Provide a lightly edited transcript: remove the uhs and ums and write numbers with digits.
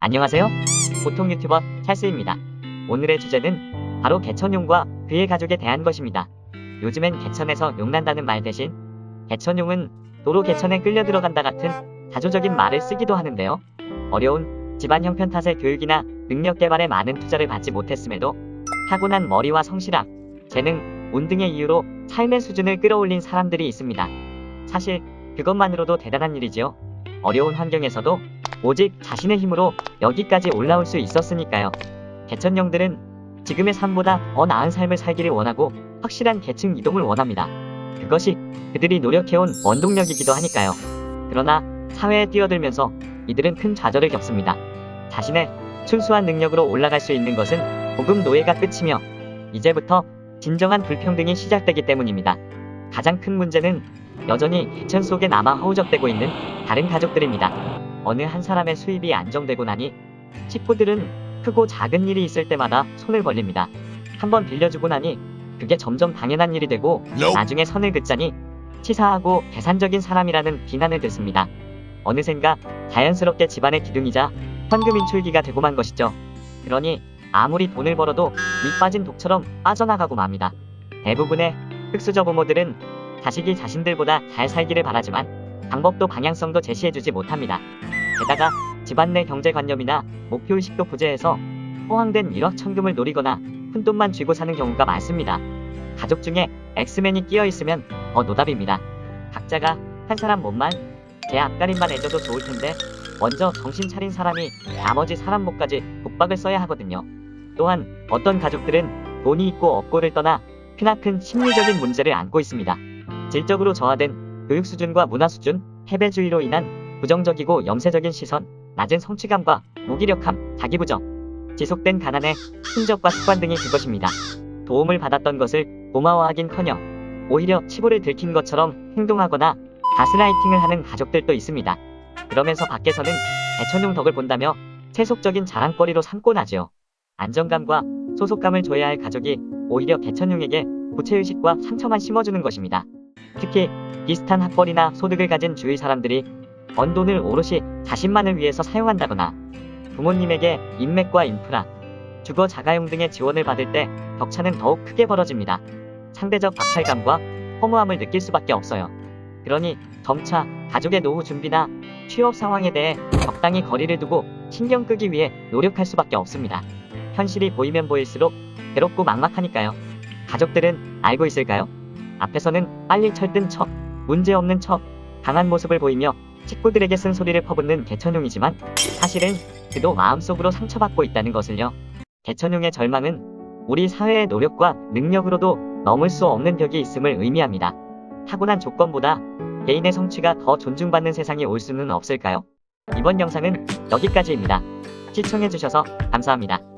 안녕하세요. 보통 유튜버 찰스입니다. 오늘의 주제는 바로 개천용과 그의 가족에 대한 것입니다. 요즘엔 개천에서 용난다는 말 대신 개천용은 도로 개천에 끌려 들어간다 같은 자조적인 말을 쓰기도 하는데요. 어려운 집안 형편 탓에 교육이나 능력 개발에 많은 투자를 받지 못했음에도 타고난 머리와 성실함, 재능, 운 등의 이유로 삶의 수준을 끌어올린 사람들이 있습니다. 사실 그것만으로도 대단한 일이지요. 어려운 환경에서도 오직 자신의 힘으로 여기까지 올라올 수 있었으니까요. 개천용들은 지금의 삶보다 더 나은 삶을 살기를 원하고 확실한 계층 이동을 원합니다. 그것이 그들이 노력해온 원동력이기도 하니까요. 그러나 사회에 뛰어들면서 이들은 큰 좌절을 겪습니다. 자신의 순수한 능력으로 올라갈 수 있는 것은 고금 노예가 끝이며 이제부터 진정한 불평등이 시작되기 때문입니다. 가장 큰 문제는 여전히 개천 속에 남아 허우적대고 있는 다른 가족들입니다. 어느 한 사람의 수입이 안정되고 나니 식구들은 크고 작은 일이 있을 때마다 손을 벌립니다. 한번 빌려주고 나니 그게 점점 당연한 일이 되고 나중에 선을 긋자니 치사하고 계산적인 사람이라는 비난을 듣습니다. 어느샌가 자연스럽게 집안의 기둥이자 현금 인출기가 되고 만 것이죠. 그러니 아무리 돈을 벌어도 밑 빠진 독처럼 빠져나가고 맙니다. 대부분의 흑수저 부모들은 자식이 자신들보다 잘 살기를 바라지만 방법도 방향성도 제시해주지 못합니다. 게다가 집안 내 경제관념이나 목표의식도 부재해서 호황된 일확천금을 노리거나 푼돈만 쥐고 사는 경우가 많습니다. 가족 중에 엑스맨이 끼어있으면 더 노답입니다. 각자가 한 사람 몸만 제 앞가림만 해줘도 좋을텐데 먼저 정신 차린 사람이 나머지 사람 목까지 독박을 써야 하거든요. 또한 어떤 가족들은 돈이 있고 없고를 떠나 크나큰 심리적인 문제를 안고 있습니다. 질적으로 저하된 교육 수준과 문화 수준, 패배주의로 인한 부정적이고 염세적인 시선, 낮은 성취감과 무기력함, 자기부정, 지속된 가난의 흔적과 습관 등이 그것입니다. 도움을 받았던 것을 고마워하긴커녕 오히려 치부를 들킨 것처럼 행동하거나 가스라이팅을 하는 가족들도 있습니다. 그러면서 밖에서는 개천용 덕을 본다며 세속적인 자랑거리로 삼곤 하지요. 안정감과 소속감을 줘야 할 가족이 오히려 개천용에게 부채의식과 상처만 심어주는 것입니다. 특히 비슷한 학벌이나 소득을 가진 주위 사람들이 번 돈을 오롯이 자신만을 위해서 사용한다거나 부모님에게 인맥과 인프라, 주거 자가용 등의 지원을 받을 때 격차는 더욱 크게 벌어집니다. 상대적 박탈감과 허무함을 느낄 수밖에 없어요. 그러니 점차 가족의 노후 준비나 취업 상황에 대해 적당히 거리를 두고 신경 끄기 위해 노력할 수밖에 없습니다. 현실이 보이면 보일수록 괴롭고 막막하니까요. 가족들은 알고 있을까요? 앞에서는 빨리 철든 척, 문제없는 척, 강한 모습을 보이며 식구들에게 쓴소리를 퍼붓는 개천용이지만 사실은 그도 마음속으로 상처받고 있다는 것을요. 개천용의 절망은 우리 사회의 노력과 능력으로도 넘을 수 없는 벽이 있음을 의미합니다. 타고난 조건보다 개인의 성취가 더 존중받는 세상이 올 수는 없을까요? 이번 영상은 여기까지입니다. 시청해주셔서 감사합니다.